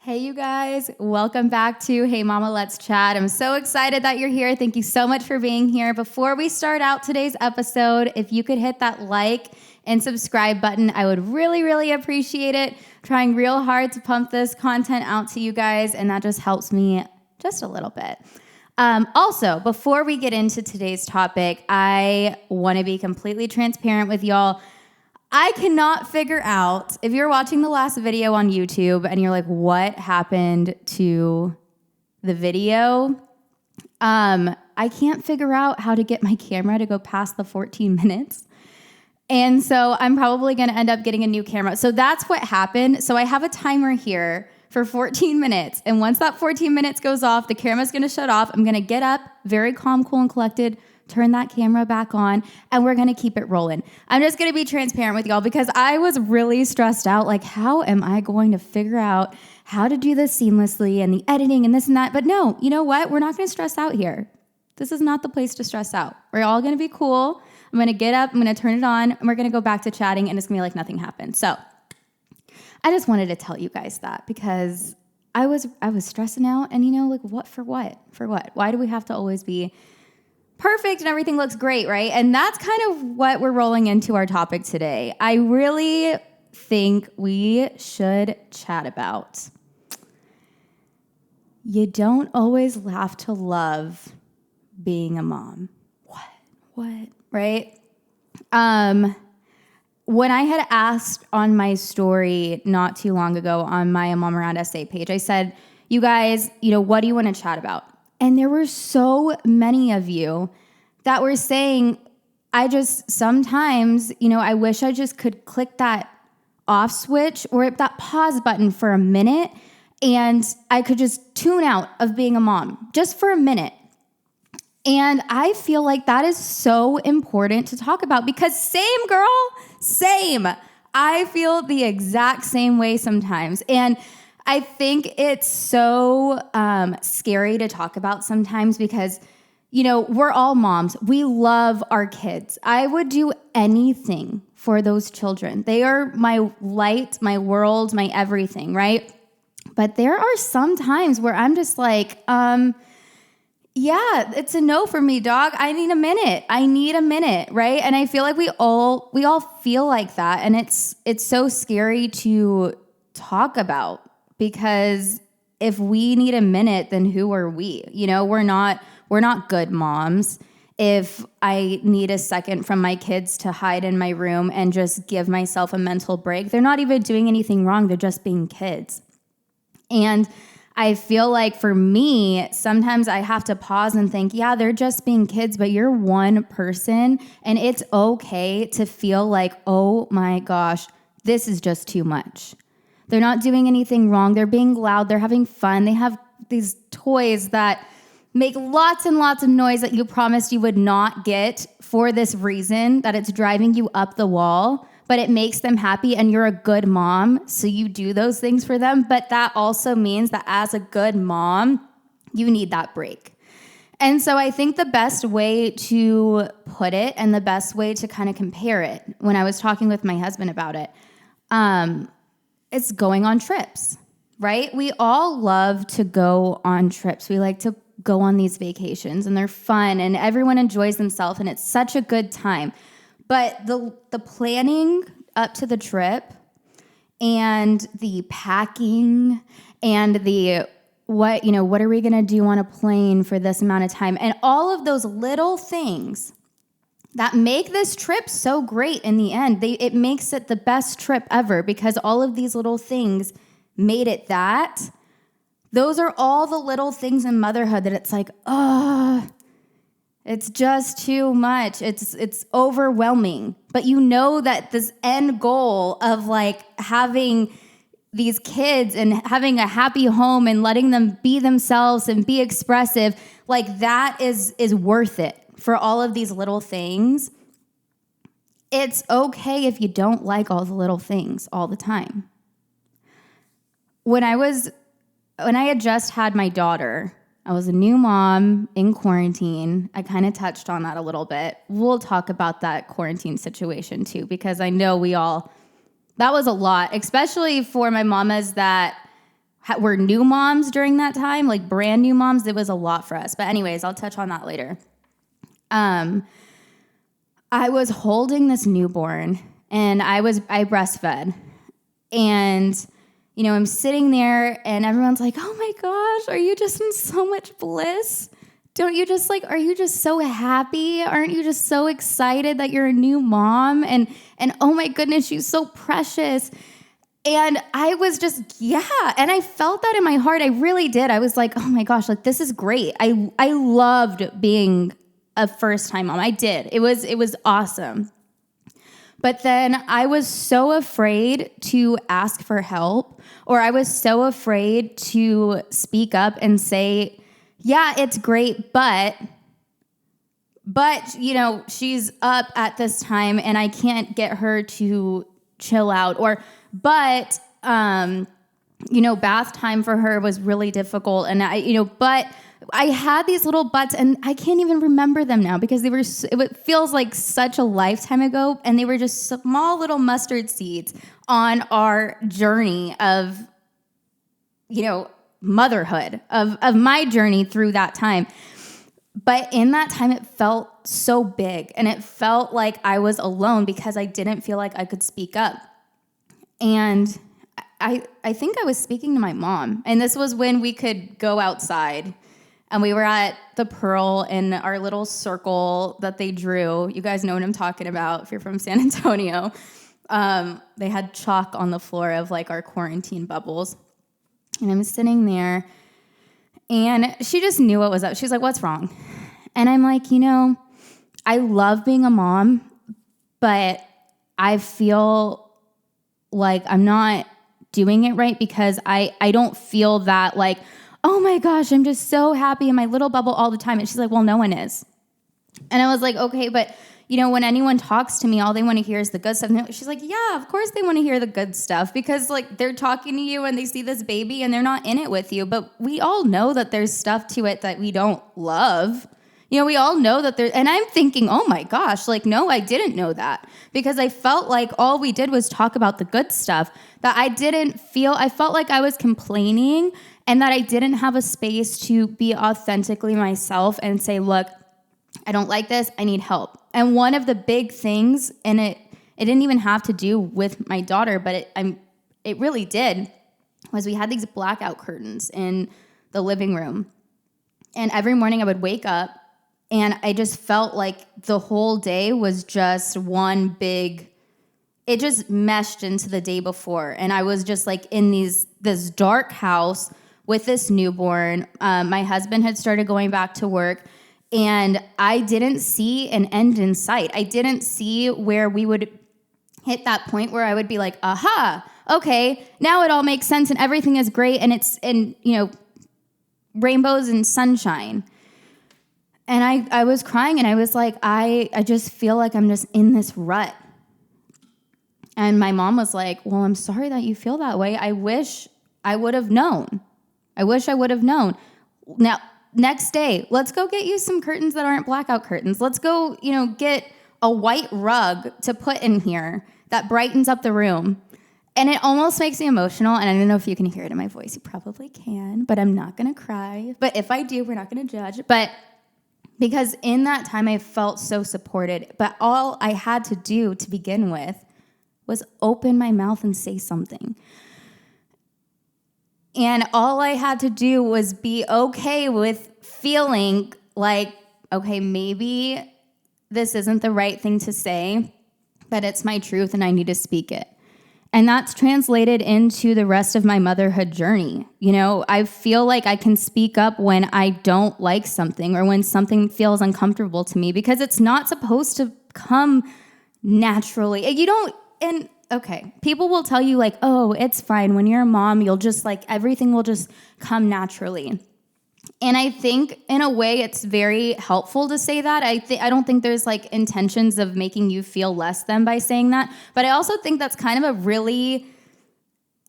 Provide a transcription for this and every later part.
Hey, you guys. Welcome back to Hey Mama, Let's Chat. I'm so excited that you're here. Thank you so much for being here. Before we start out today's episode, if you could hit that like and subscribe button, I would really appreciate it. Trying real hard to pump this content out to you guys, and that just helps me just a little bit. Also, before we get into today's topic, I want to be completely transparent with y'all. I cannot figure out, if you're watching the last video on YouTube and you're like, what happened to the video? I can't figure out how to get my camera to go past the 14 minutes. And so I'm probably going to end up getting a new camera. So that's what happened. So I have a timer here for 14 minutes. And once that 14 minutes goes off, the camera's going to shut off. I'm going to get up, very calm, cool, and collected, turn that camera back on, and we're going to keep it rolling. I'm just going to be transparent with y'all because I was really stressed out. Like, how am I going to figure out how to do this seamlessly and the editing and this and that? But no, you know what? We're not going to stress out here. This is not the place to stress out. We're all going to be cool. I'm going to get up, I'm going to turn it on, and we're going to go back to chatting, and it's going to be like nothing happened. So I just wanted to tell you guys that because I was stressing out, and like what? For what? Why do we have to always be perfect and everything looks great, right? And that's kind of what we're rolling into our topic today. I really think we should chat about. You don't always have to love being a mom. What? Right? When I had asked on my story not too long ago on my Mom Around SA page, I said, you guys, what do you want to chat about? And there were so many of you that were saying, I just sometimes, I wish I just could click that off switch or that pause button for a minute and I could just tune out of being a mom just for a minute. And I feel like that is so important to talk about because same girl, same. I feel the exact same way sometimes. And I think it's so scary to talk about sometimes because, we're all moms. We love our kids. I would do anything for those children. They are my light, my world, my everything, right? But there are some times where I'm just like, yeah, it's a no for me, dog. I need a minute, right? And I feel like we all feel like that. And it's so scary to talk about because if we need a minute, then who are we? We're not good moms. If I need a second from my kids to hide in my room and just give myself a mental break, they're not even doing anything wrong. They're just being kids. And I feel like for me, sometimes I have to pause and think, yeah, they're just being kids, but you're one person and it's okay to feel like, oh my gosh, this is just too much. They're not doing anything wrong. They're being loud. They're having fun. They have these toys that make lots and lots of noise that you promised you would not get for this reason, that it's driving you up the wall, but it makes them happy and you're a good mom, so you do those things for them. But that also means that as a good mom, you need that break. And so I think the best way to put it and the best way to kind of compare it when I was talking with my husband about it, it's going on trips, right? We all love to go on trips. We like to go on these vacations and they're fun and everyone enjoys themselves and it's such a good time. But the planning up to the trip and the packing and the what are we going to do on a plane for this amount of time and all of those little things that make this trip so great in the end, it makes it the best trip ever because all of these little things made it that. Those are all the little things in motherhood that it's like, it's just too much. It's overwhelming. But that this end goal of like having these kids and having a happy home and letting them be themselves and be expressive, like that is worth it for all of these little things. It's okay if you don't like all the little things all the time. When I had just had my daughter, I was a new mom in quarantine. I kind of touched on that a little bit. We'll talk about that quarantine situation too, because I know that was a lot, especially for my mamas that were new moms during that time, like brand new moms. It was a lot for us. But anyways, I'll touch on that later. I was holding this newborn and I breastfed, and I'm sitting there and everyone's like, oh my gosh, are you just in so much bliss? Don't you just are you just so happy? Aren't you just so excited that you're a new mom? And oh my goodness, she's so precious. And I was just, and I felt that in my heart. I really did. I was like, oh my gosh, this is great. I loved being a first-time mom. I did. It was awesome. But then I was so afraid to ask for help, or I was so afraid to speak up and say, yeah, it's great, but she's up at this time and I can't get her to chill out, but bath time for her was really difficult. And but I had these little buts and I can't even remember them now because it feels like such a lifetime ago. And they were just small little mustard seeds on our journey of, motherhood, of my journey through that time. But in that time, it felt so big and it felt like I was alone because I didn't feel like I could speak up. And I think I was speaking to my mom, and this was when we could go outside, and we were at the Pearl in our little circle that they drew. You guys know what I'm talking about if you're from San Antonio. They had chalk on the floor of our quarantine bubbles, and I'm sitting there, and she just knew what was up. She's like, what's wrong? And I'm like, I love being a mom, but I feel like I'm not doing it right because I don't feel that oh my gosh, I'm just so happy in my little bubble all the time. And she's like, well, no one is. And I was like, okay, but when anyone talks to me, all they want to hear is the good stuff. And she's like, yeah, of course they want to hear the good stuff because they're talking to you and they see this baby and they're not in it with you. But we all know that there's stuff to it that we don't love. We all know that there, and I'm thinking, oh my gosh, no, I didn't know that because I felt like all we did was talk about the good stuff that I felt like I was complaining and that I didn't have a space to be authentically myself and say, look, I don't like this, I need help. And one of the big things, and it didn't even have to do with my daughter, but it really did, was we had these blackout curtains in the living room. And every morning I would wake up and I just felt like the whole day was just one big, it just meshed into the day before. And I was just in this dark house with this newborn. My husband had started going back to work and I didn't see an end in sight. I didn't see where we would hit that point where I would be like, aha, okay, now it all makes sense and everything is great and rainbows and sunshine. And I was crying and I was like, I just feel like I'm just in this rut. And my mom was like, well, I'm sorry that you feel that way. I wish I would have known. Now, next day, let's go get you some curtains that aren't blackout curtains. Let's go, get a white rug to put in here that brightens up the room. And it almost makes me emotional. And I don't know if you can hear it in my voice. You probably can, but I'm not going to cry. But if I do, we're not going to judge. But because in that time, I felt so supported. But all I had to do to begin with was open my mouth and say something. And all I had to do was be okay with feeling like, okay, maybe this isn't the right thing to say, but it's my truth and I need to speak it. And that's translated into the rest of my motherhood journey. I feel like I can speak up when I don't like something or when something feels uncomfortable to me because it's not supposed to come naturally. Okay, people will tell you oh, it's fine. When you're a mom, you'll just everything will just come naturally. And I think in a way it's very helpful to say that. I don't think there's intentions of making you feel less than by saying that. But I also think that's kind of a really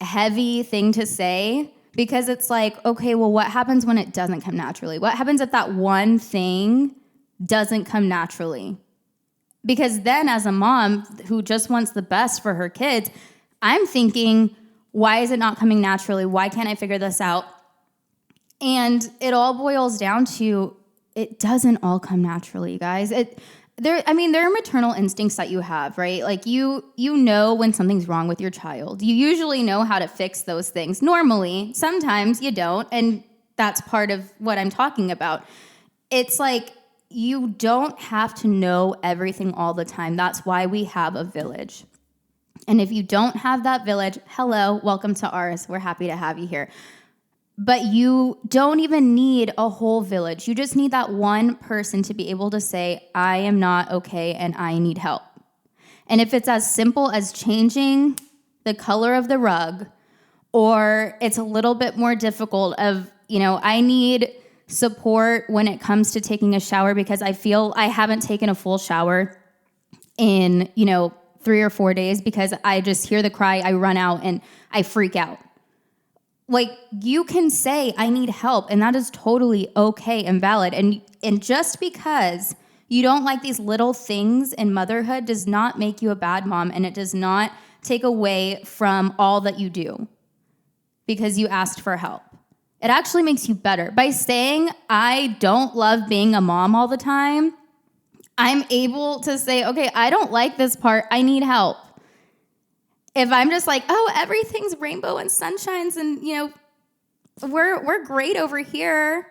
heavy thing to say because it's okay, well, what happens when it doesn't come naturally? What happens if that one thing doesn't come naturally? Because then as a mom who just wants the best for her kids, I'm thinking, Why is it not coming naturally? Why can't I figure this out? And it all boils down to, it doesn't all come naturally, you guys. There are maternal instincts that you have, right? Like you know when something's wrong with your child. You usually know how to fix those things. Normally, sometimes you don't, and that's part of what I'm talking about. It's like you don't have to know everything all the time. That's why we have a village. And if you don't have that village, hello, welcome to ours. We're happy to have you here. But you don't even need a whole village. You just need that one person to be able to say, I am not okay and I need help. And if it's as simple as changing the color of the rug, or it's a little bit more difficult of, I need support when it comes to taking a shower because I feel I haven't taken a full shower in, 3 or 4 days because I just hear the cry, I run out and I freak out. Like, you can say, I need help, and that is totally okay and valid. And just because you don't like these little things in motherhood does not make you a bad mom, and it does not take away from all that you do because you asked for help. It actually makes you better. By saying, I don't love being a mom all the time, I'm able to say, okay, I don't like this part, I need help. If I'm just like, oh, everything's rainbow and sunshines and, we're great over here.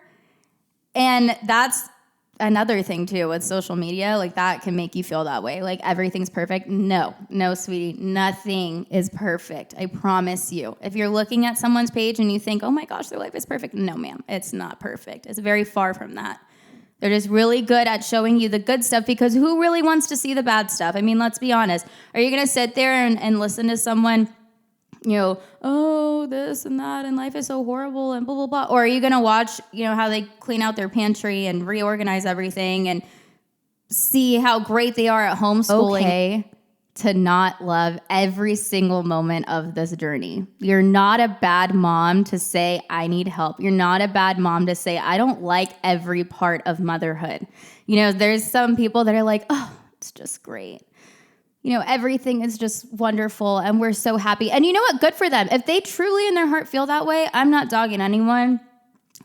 And that's another thing too with social media. Like that can make you feel that way. Like everything's perfect. No, sweetie, nothing is perfect. I promise you. If you're looking at someone's page and you think, oh my gosh, their life is perfect. No, ma'am, it's not perfect. It's very far from that. They're just really good at showing you the good stuff because who really wants to see the bad stuff? I mean, let's be honest. Are you going to sit there and listen to someone, oh, this and that, and life is so horrible and blah, blah, blah? Or are you going to watch, how they clean out their pantry and reorganize everything and see how great they are at homeschooling? Okay. To not love every single moment of this journey. You're not a bad mom to say, I need help. You're not a bad mom to say, I don't like every part of motherhood. There's some people that are like, oh, it's just great. Everything is just wonderful and we're so happy. And you know what? Good for them. If they truly in their heart feel that way, I'm not dogging anyone.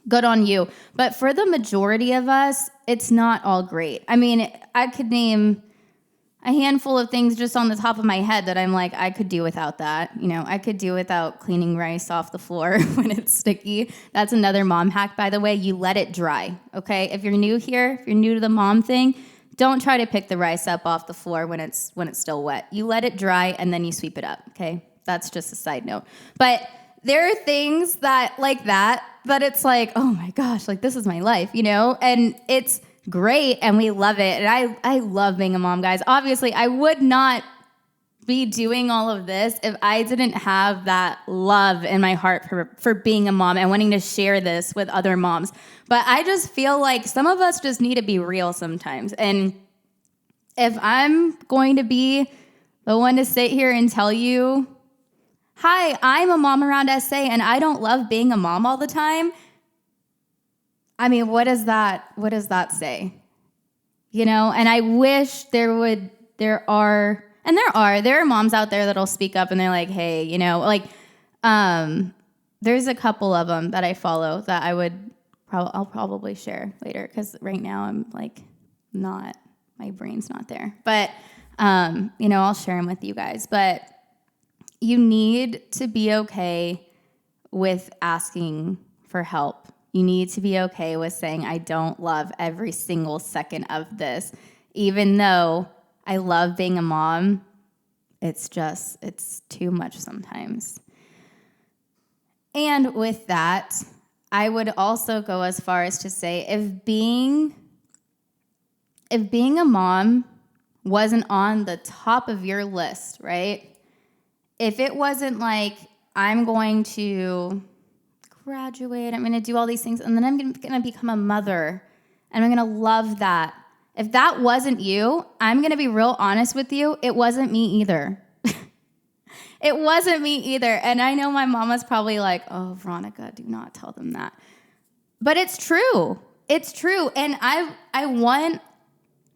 Good on you. But for the majority of us, it's not all great. I mean, I could name a handful of things just on the top of my head that I'm like, I could do without that. I could do without cleaning rice off the floor when it's sticky. That's another mom hack, by the way. You let it dry, okay? If you're new here, if you're new to the mom thing, don't try to pick the rice up off the floor when it's still wet. You let it dry and then you sweep it up, okay? That's just a side note. But there are things that it's like, oh my gosh, like this is my life, And it's great and we love it. And I love being a mom, guys. Obviously, I would not be doing all of this if I didn't have that love in my heart for being a mom and wanting to share this with other moms. But I just feel like some of us just need to be real sometimes. And if I'm going to be the one to sit here and tell you, hi, I'm a mom around SA and I don't love being a mom all the time, I mean, what does that say? And I wish there are moms out there that'll speak up and they're like, hey, there's a couple of them that I follow that I'll probably share later because right now I'm like my brain's not there. But, I'll share them with you guys. But you need to be okay with asking for help. You need to be okay with saying, I don't love every single second of this. Even though I love being a mom, it's too much sometimes. And with that, I would also go as far as to say, if being a mom wasn't on the top of your list, right? If it wasn't like, I'm going to graduate, I'm going to do all these things, and then I'm going to become a mother, and I'm going to love that. If that wasn't you, I'm going to be real honest with you, it wasn't me either. It wasn't me either. And I know my mom was probably like, oh, Veronica, do not tell them that. But it's true. It's true. And I want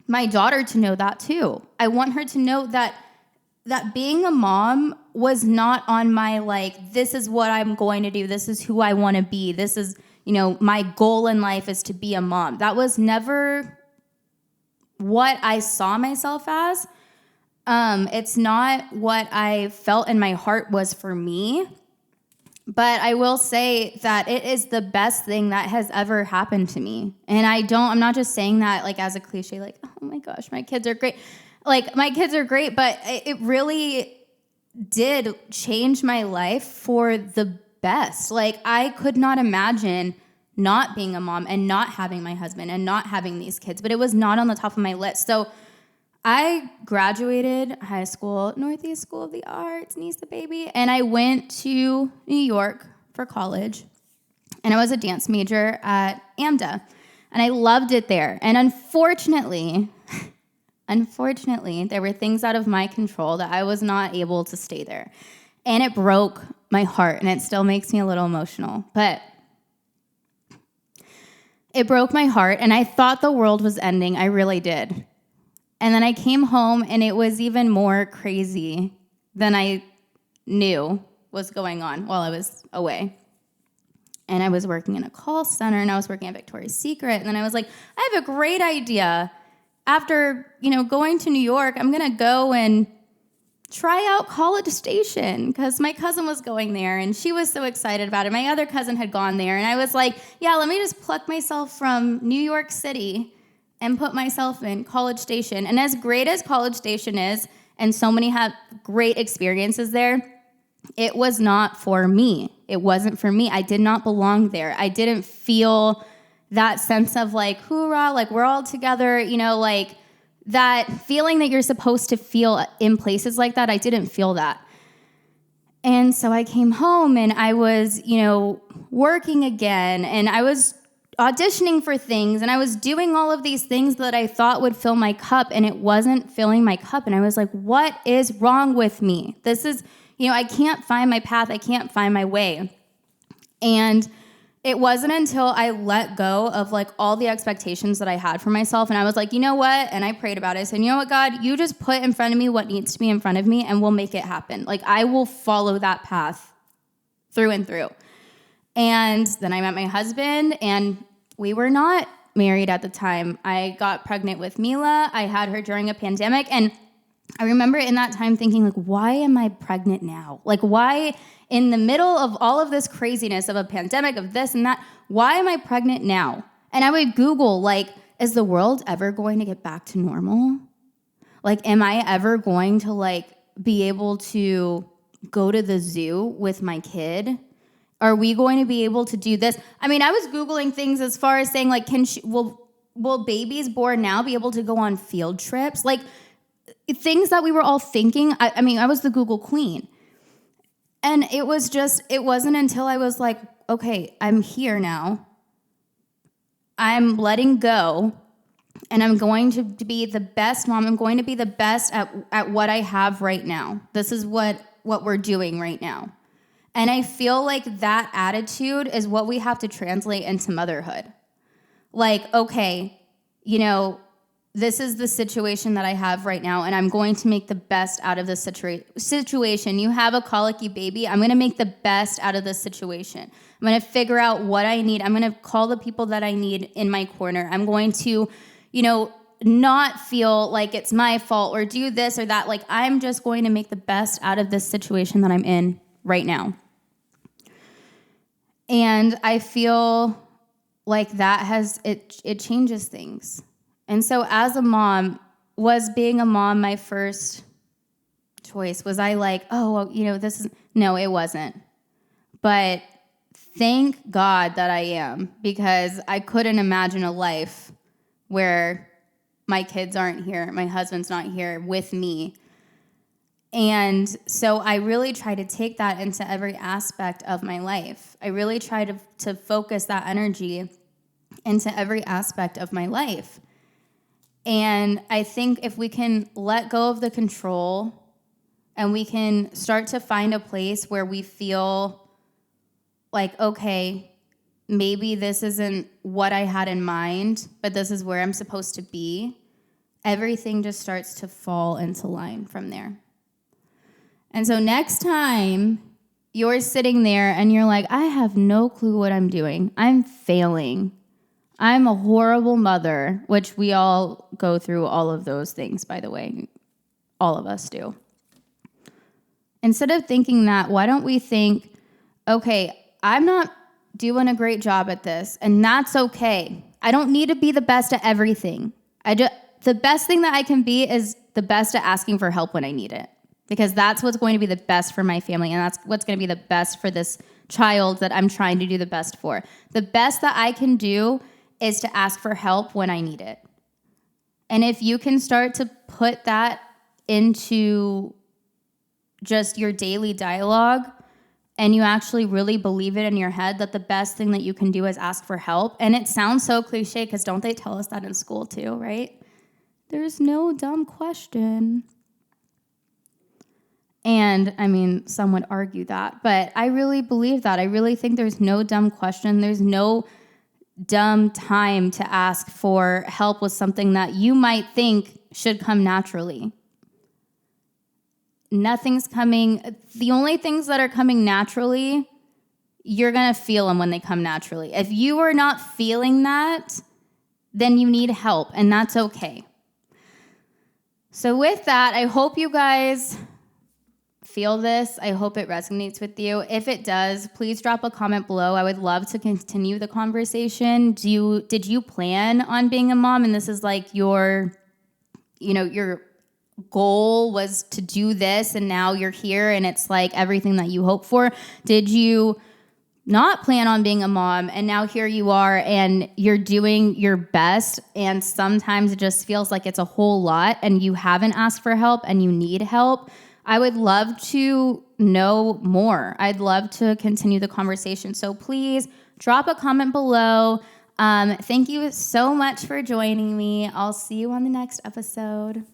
my daughter to know that too. I want her to know that that being a mom was not on my, like, this is what I'm going to do. This is who I want to be. This is, my goal in life is to be a mom. That was never what I saw myself as. It's not what I felt in my heart was for me. But I will say that it is the best thing that has ever happened to me. And I'm not just saying that like as a cliche, like, oh my gosh, my kids are great. Like, my kids are great, but it really did change my life for the best. Like, I could not imagine not being a mom and not having my husband and not having these kids, but it was not on the top of my list. So I graduated high school, Northeast School of the Arts, Nisa baby, and I went to New York for college, and I was a dance major at AMDA, and I loved it there. And unfortunately, there were things out of my control that I was not able to stay there, and it broke my heart, and it still makes me a little emotional, but it broke my heart, and I thought the world was ending. I really did. And then I came home, and it was even more crazy than I knew was going on while I was away. And I was working in a call center, and I was working at Victoria's Secret. And then I was like, I have a great idea. After, going to New York, I'm going to go and try out College Station because my cousin was going there, and she was so excited about it. My other cousin had gone there, and I was like, yeah, let me just pluck myself from New York City and put myself in College Station. And as great as College Station is, and so many have great experiences there, it was not for me. It wasn't for me. I did not belong there. I didn't feel that sense of like, hoorah, like we're all together, like that feeling that you're supposed to feel in places like that. I didn't feel that. And so I came home, and I was, working again, and I was auditioning for things, and I was doing all of these things that I thought would fill my cup, and it wasn't filling my cup. And I was like, what is wrong with me? This is, I can't find my path. I can't find my way. And it wasn't until I let go of like all the expectations that I had for myself, and I was like, you know what? And I prayed about it. I said, you know what, God, you just put in front of me what needs to be in front of me, and we'll make it happen. Like, I will follow that path through and through. And then I met my husband, and we were not married at the time. I got pregnant with Mila. I had her during a pandemic. And I remember in that time thinking, like, why am I pregnant now? Like, why in the middle of all of this craziness of a pandemic, of this and that, why am I pregnant now? And I would Google, like, is the world ever going to get back to normal? Like, am I ever going to, like, be able to go to the zoo with my kid? Are we going to be able to do this? I mean, I was Googling things as far as saying, like, will babies born now be able to go on field trips? Like, things that we were all thinking. I mean, I was the Google queen. And it wasn't until I was like, okay, I'm here now. I'm letting go, and I'm going to be the best mom. I'm going to be the best at what I have right now. This is what we're doing right now. And I feel like that attitude is what we have to translate into motherhood. Like, okay, this is the situation that I have right now, and I'm going to make the best out of this situation. You have a colicky baby. I'm going to make the best out of this situation. I'm going to figure out what I need. I'm going to call the people that I need in my corner. I'm going to, not feel like it's my fault or do this or that. Like, I'm just going to make the best out of this situation that I'm in right now. And I feel like that it changes things. And so as a mom, was being a mom my first choice? Was I like, oh, well, no, it wasn't. But thank God that I am, because I couldn't imagine a life where my kids aren't here, my husband's not here with me. And so I really try to take that into every aspect of my life. I really try to focus that energy into every aspect of my life. And I think if we can let go of the control, and we can start to find a place where we feel like, okay, maybe this isn't what I had in mind, but this is where I'm supposed to be, everything just starts to fall into line from there. And so next time you're sitting there and you're like, I have no clue what I'm doing. I'm failing. I'm a horrible mother, which we all go through all of those things, by the way. All of us do. Instead of thinking that, why don't we think, okay, I'm not doing a great job at this, and that's okay. I don't need to be the best at everything. The best thing that I can be is the best at asking for help when I need it, because that's what's going to be the best for my family, and that's what's going to be the best for this child that I'm trying to do the best for. The best that I can do is to ask for help when I need it. And if you can start to put that into just your daily dialogue, and you actually really believe it in your head that the best thing that you can do is ask for help. And it sounds so cliche, because don't they tell us that in school too, right? There's no dumb question. And I mean, some would argue that, but I really believe that. I really think there's no dumb question. There's no dumb time to ask for help with something that you might think should come naturally. Nothing's coming. The only things that are coming naturally, you're going to feel them when they come naturally. If you are not feeling that, then you need help, and that's okay. So with that, I hope you guys feel this. I hope it resonates with you. If it does, please drop a comment below. I would love to continue the conversation. Did you plan on being a mom, and this is like your goal was to do this, and now you're here and it's like everything that you hope for? Did you not plan on being a mom and now here you are and you're doing your best, and sometimes it just feels like it's a whole lot and you haven't asked for help and you need help? I would love to know more. I'd love to continue the conversation. So please drop a comment below. Thank you so much for joining me. I'll see you on the next episode.